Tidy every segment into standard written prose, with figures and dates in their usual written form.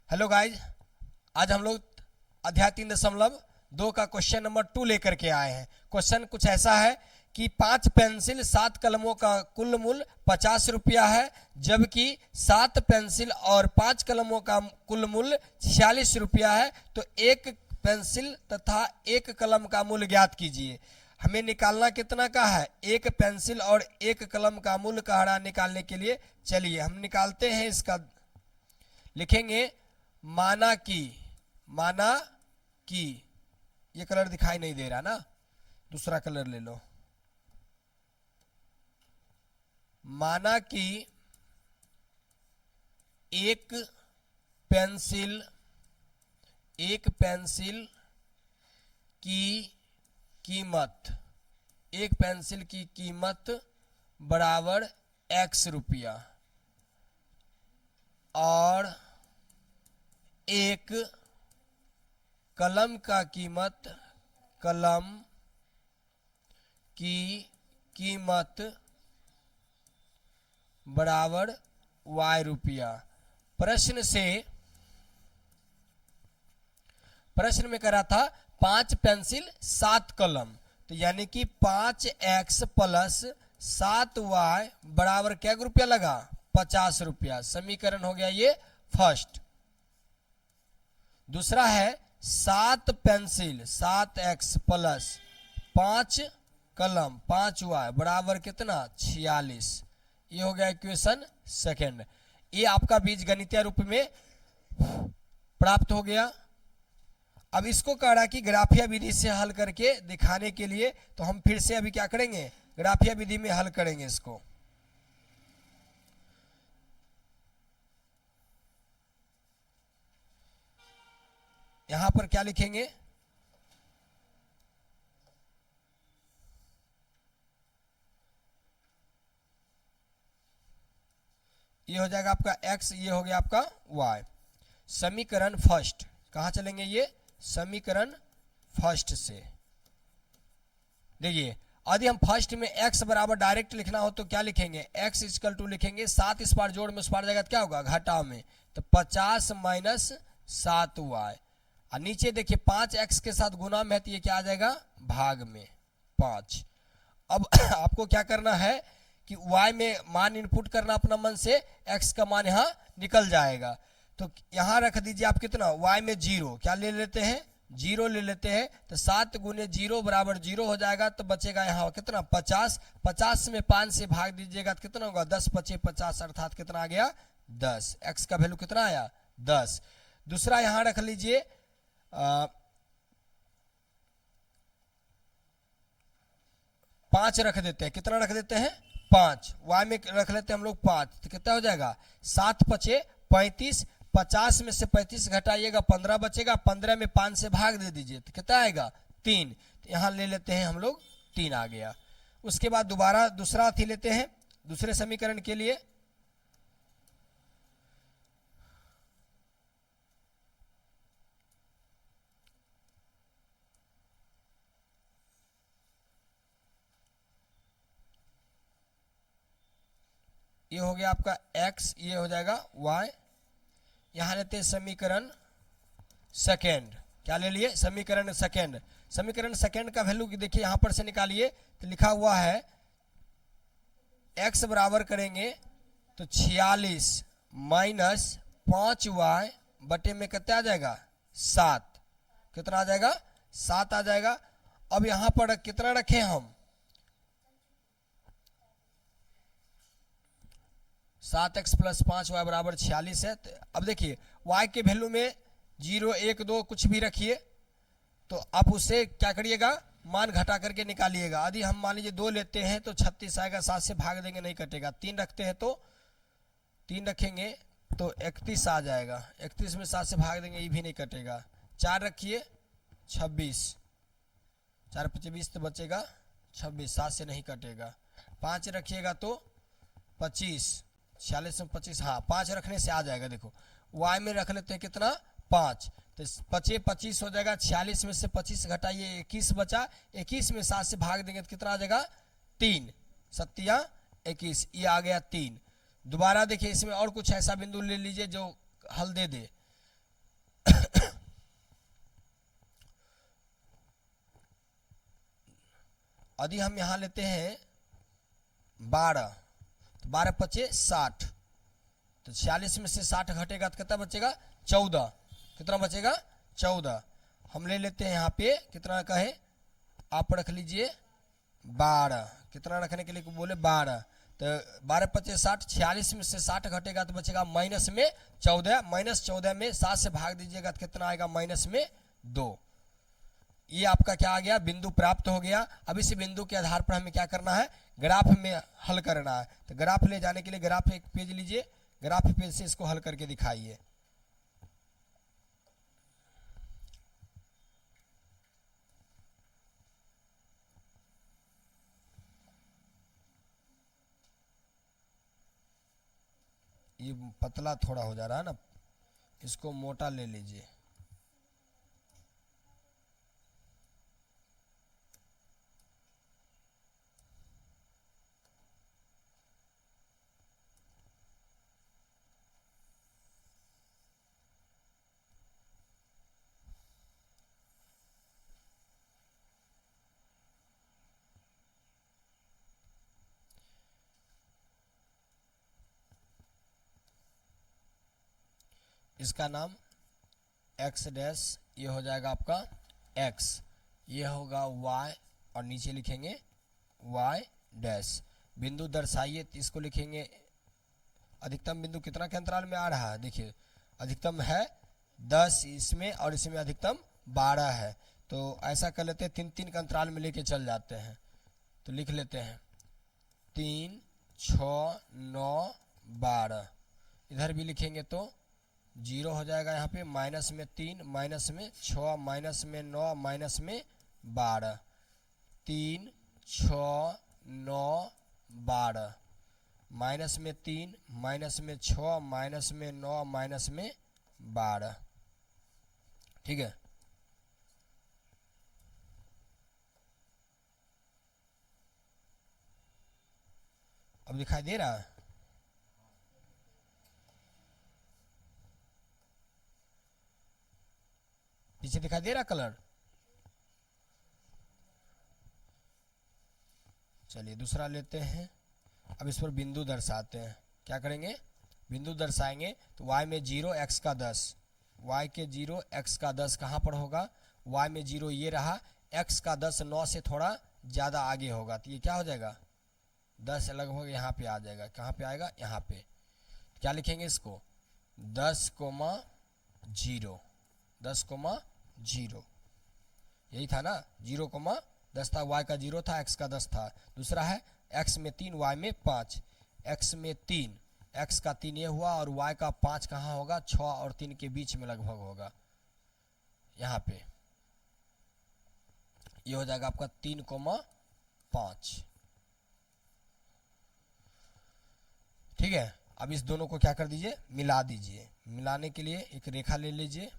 Hello guys, आज हम लोग अध्याय 3.2 का क्वेश्चन नंबर 2 लेकर के आए हैं। क्वेश्चन कुछ ऐसा है कि 5 पेंसिल 7 कलमों का कुल मूल्य 50 रुपया है, जबकि 7 पेंसिल और 5 कलमों का कुल मूल्य 46 रुपया है। तो एक पेंसिल तथा एक कलम का मूल्य ज्ञात कीजिए। हमें निकालना कितना का है? एक पेंसिल और एक कलम का मूल्य का हरा निकालने के लिए चलिए हम निकालते हैं। इसका लिखेंगे माना कि ये कलर दिखाई नहीं दे रहा ना, दूसरा कलर ले लो। माना कि एक पेंसिल की कीमत बराबर x रुपया और एक कलम की कीमत बराबर y रुपया। प्रश्न में करा था 5 पेंसिल 7 कलम, तो यानी कि 5x प्लस 7y बराबर क्या रुपया लगा? 50 रुपया। समीकरण हो गया ये फर्स्ट। दूसरा है 7 पेंसिल 7x प्लस 5 कलम 5y बराबर कितना? 46। ये हो गया इक्वेशन सेकेंड। ये आपका बीजगणितीय रूप में प्राप्त हो गया। अब इसको कह रहा कि ग्राफिया विधि से हल करके दिखाने के लिए, तो हम फिर से अभी क्या करेंगे? ग्राफिया विधि में हल करेंगे इसको। यहां पर क्या लिखेंगे? ये हो जाएगा आपका x, ये हो गया आपका y। समीकरण फर्स्ट कहां चलेंगे? ये समीकरण फर्स्ट से देखिए, यदि हम फर्स्ट में x बराबर डायरेक्ट लिखना हो तो क्या लिखेंगे? x इक्वल टू लिखेंगे 7 इस पार जोड़ में उस पार जाएगा तो क्या होगा? घटाव में, तो 50 माइनस 7y। और नीचे देखिए 5x के साथ गुना में है तो ये क्या आ जाएगा? भाग में 5। अब आपको क्या करना है कि y में मान इनपुट करना अपना मन से, x का मान यहाँ निकल जाएगा। तो यहाँ रख दीजिए आप कितना? y में 0 क्या ले लेते हैं? 0 ले लेते हैं, तो 7 गुने 0 बराबर 0 हो जाएगा। तो बचेगा यहाँ कितना? 50। 50 में 5 से भाग दीजिएगा तो कितना होगा? 10 पचे 50, अर्थात कितना आ गया? 10। x का वैल्यू कितना आया? 10। दूसरा यहाँ रख लीजिए 5 रख देते हैं। कितना रख देते हैं? 5। y में रख लेते हैं हम लोग 5, तो कितना हो जाएगा? 7 पचे 35। 50 में से 35 घटाइएगा 15 बचेगा। 15 में 5 से भाग दे दीजिए तो कितना आएगा? 3। तो यहाँ ले लेते हैं हम लोग 3 आ गया। उसके बाद दोबारा दूसरा अथी लेते हैं दूसरे समीकरण के लिए। ये हो गया आपका x, ये हो जाएगा y। यहां लेते हैं समीकरण सेकेंड। क्या ले लिए? समीकरण सेकेंड। समीकरण सेकेंड का वैल्यू देखिए यहां पर से निकालिए, तो लिखा हुआ है x बराबर करेंगे तो 46 माइनस 5y बटे में कितना आ जाएगा? 7। कितना आ जाएगा? 7 आ जाएगा। अब यहां पर कितना रखें हम? 7x प्लस 5y बराबर 46 है। अब देखिए y के वैल्यू में 0 1 2 कुछ भी रखिए, तो आप उससे क्या करिएगा? मान घटा करके निकालिएगा। यदि हम मान लीजिए 2 लेते हैं तो 36 आएगा, 7 से भाग देंगे नहीं कटेगा। 3 रखते हैं तो 3 रखेंगे तो 31 आ जाएगा। 31 में 7 से भाग देंगे, ये भी नहीं कटेगा। 4 रखिए 26, 4 पचे 20 तो बचेगा 26, 7 से नहीं कटेगा। 5 रखिएगा तो 25, 46 में 25, हाँ 5 रखने से आ जाएगा। देखो y में रख लेते हैं कितना? 5, तो 25 हो जाएगा। 46 में से 25 घटाइए 21 बचा। 21 में 7 से भाग देंगे तो कितना आ जाएगा? 3 सत्या 21, ये आ गया 3। दोबारा देखिए इसमें और कुछ ऐसा बिंदु ले लीजिए जो हल दे दे। यदि हम यहाँ लेते हैं 12, तो 12 पचे 60, तो 46 में से 60 घटेगा तो कितना बचेगा 14, कितना बचेगा 14। हम ले लेते हैं यहाँ पे कितना का है, आप रख लीजिए 12, कितना रखने के लिए बोले 12, तो 12 पचे 60, 46 में से 60 घटेगा तो बचेगा माइनस में 14, माइनस 14 में 7 से भाग दीजिएगा तो कितना आएगा माइनस में 2। ये आपका क्या आ गया, बिंदु प्राप्त हो गया। अब इस बिंदु के आधार पर हमें क्या करना है, ग्राफ में हल करना है। तो ग्राफ ले जाने के लिए ग्राफ एक पेज लीजिए, ग्राफ पेज से इसको हल करके दिखाइए। ये पतला थोड़ा हो जा रहा है ना, इसको मोटा ले लीजिए। इसका नाम एक्स डैश, ये हो जाएगा आपका एक्स, ये होगा वाई, और नीचे लिखेंगे वाई डैश। बिंदु दर्शाइए, तो इसको लिखेंगे अधिकतम बिंदु कितना के अंतराल में आ रहा है, देखिए अधिकतम है 10 इसमें, और इसमें अधिकतम 12 है। तो ऐसा कर लेते हैं 3-3 के अंतराल में लेके चल जाते हैं। तो लिख लेते हैं 3, 6, 9, 12। इधर भी लिखेंगे तो 0 हो जाएगा यहाँ पे, माइनस में 3, माइनस में 6, माइनस में 9, माइनस में 12, 3, 6, 9, 12, माइनस में 3, माइनस में 6, माइनस में 9, माइनस में 12। ठीक है, अब दिखाई दे रहा है, पीछे दिखाई दे रहा कलर। चलिए दूसरा लेते हैं। अब इस पर बिंदु दर्शाते हैं। क्या करेंगे, बिंदु दर्शाएंगे। तो y में 0, x का 10, y के 0, x का 10 कहाँ पर होगा, y में 0 ये रहा, x का 10 9 से थोड़ा ज़्यादा आगे होगा, तो ये क्या हो जाएगा 10 लगभग यहाँ पे आ जाएगा। कहाँ पे आएगा, यहाँ पे। क्या लिखेंगे इसको 10,0, 10,0, यही था ना, 0,10 था, y का 0 था, x का 10 था। दूसरा है x में 3, y में 5, x में 3, x का 3 ये हुआ, और y का 5 कहाँ होगा, 6 और 3 के बीच में लगभग होगा, यहाँ पे। ये हो जाएगा आपका 3,5। ठीक है, अब इस दोनों को क्या कर दीजिए, मिला दीजिए। मिलाने के लिए एक रेखा ले लीजिए।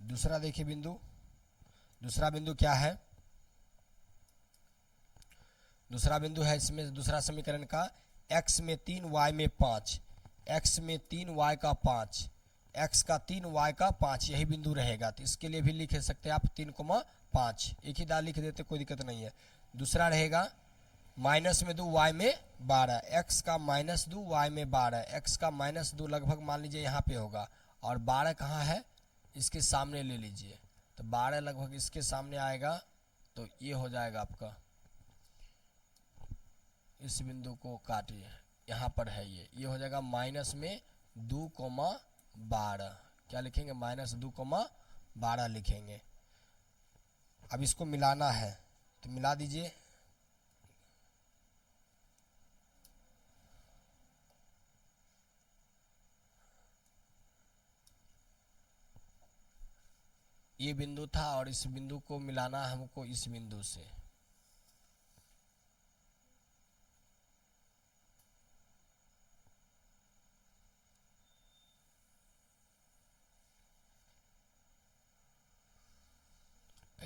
दूसरा देखिए बिंदु, दूसरा बिंदु क्या है, दूसरा बिंदु है इसमें दूसरा समीकरण का x में 3, y में 5, x में 3, y का 5, x का 3, y का 5, यही बिंदु रहेगा। तो इसके लिए भी लिख सकते हैं आप 3,5, एक ही दाल लिख देते, कोई दिक्कत नहीं है। दूसरा रहेगा माइनस में 2, y में 12, x का माइनस 2, y में 12, x का माइनस 2 लगभग मान लीजिए यहाँ पे होगा, और 12 कहाँ है, इसके सामने ले लीजिए। तो 12 लगभग इसके सामने आएगा, तो ये हो जाएगा आपका, इस बिंदु को काटिए, यहाँ पर है ये हो जाएगा माइनस में 2,12। क्या लिखेंगे, माइनस 2,12 लिखेंगे। अब इसको मिलाना है, तो मिला दीजिए। ये बिंदु था, और इस बिंदु को मिलाना हमको इस बिंदु से।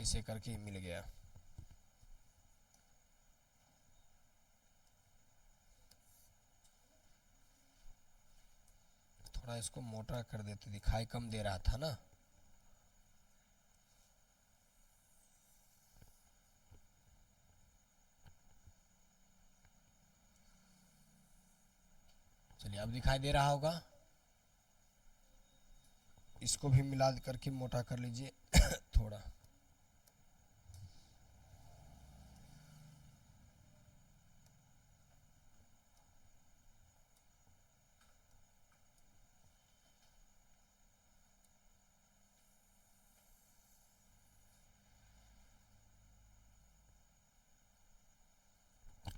ऐसे करके मिल गया। थोड़ा इसको मोटा कर देते, दिखाई कम दे रहा था ना। चलिए अब दिखाई दे रहा होगा। इसको भी मिला करके मोटा कर लीजिए थोड़ा।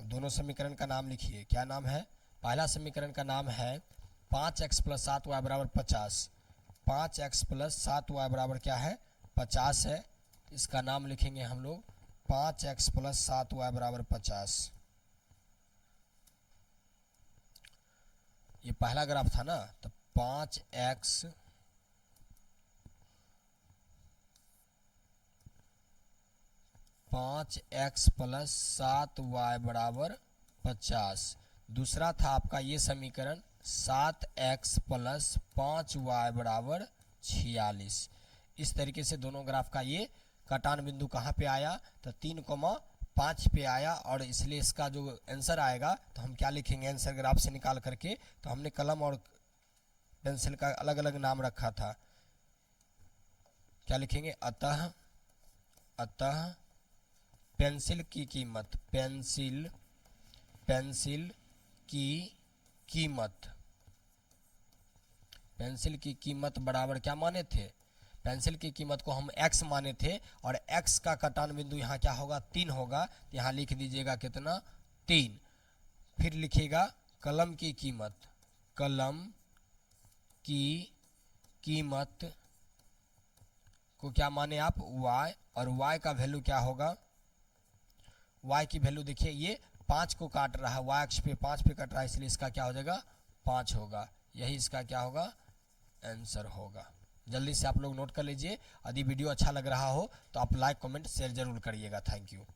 दोनों समीकरण का नाम लिखिए। क्या नाम है? पहला समीकरण का नाम है 5x प्लस 7y बराबर 50। 5x प्लस 7y बराबर क्या है? 50 है। इसका नाम लिखेंगे हम लोग 5x प्लस 7y बराबर 50। ये पहला ग्राफ था ना, तो 5x प्लस 7y बराबर 50। दूसरा था आपका ये समीकरण 7x प्लस 5y बराबर 46। इस तरीके से दोनों ग्राफ का ये कटान बिंदु कहाँ पे आया? तो 3,5 पे आया। और इसलिए इसका जो आंसर आएगा तो हम क्या लिखेंगे आंसर ग्राफ से निकाल करके? तो हमने कलम और पेंसिल का अलग अलग नाम रखा था। क्या लिखेंगे? अतः पेंसिल की कीमत, पेंसिल की कीमत बराबर क्या माने थे? पेंसिल की कीमत को हम x माने थे, और x का कटान बिंदु यहाँ क्या होगा? 3 होगा। यहाँ लिख दीजिएगा कितना? 3। फिर लिखिएगा कलम की कीमत को क्या माने आप? y। और y का वैल्यू क्या होगा? y की वैल्यू देखिए, ये 5 को काट रहा है, y अक्ष पे 5 पे कट रहा है, इसलिए इसका क्या हो जाएगा? 5 होगा। यही इसका क्या होगा? आंसर होगा। जल्दी से आप लोग नोट कर लीजिए। यदि वीडियो अच्छा लग रहा हो तो आप लाइक कमेंट शेयर जरूर करिएगा। Thank you.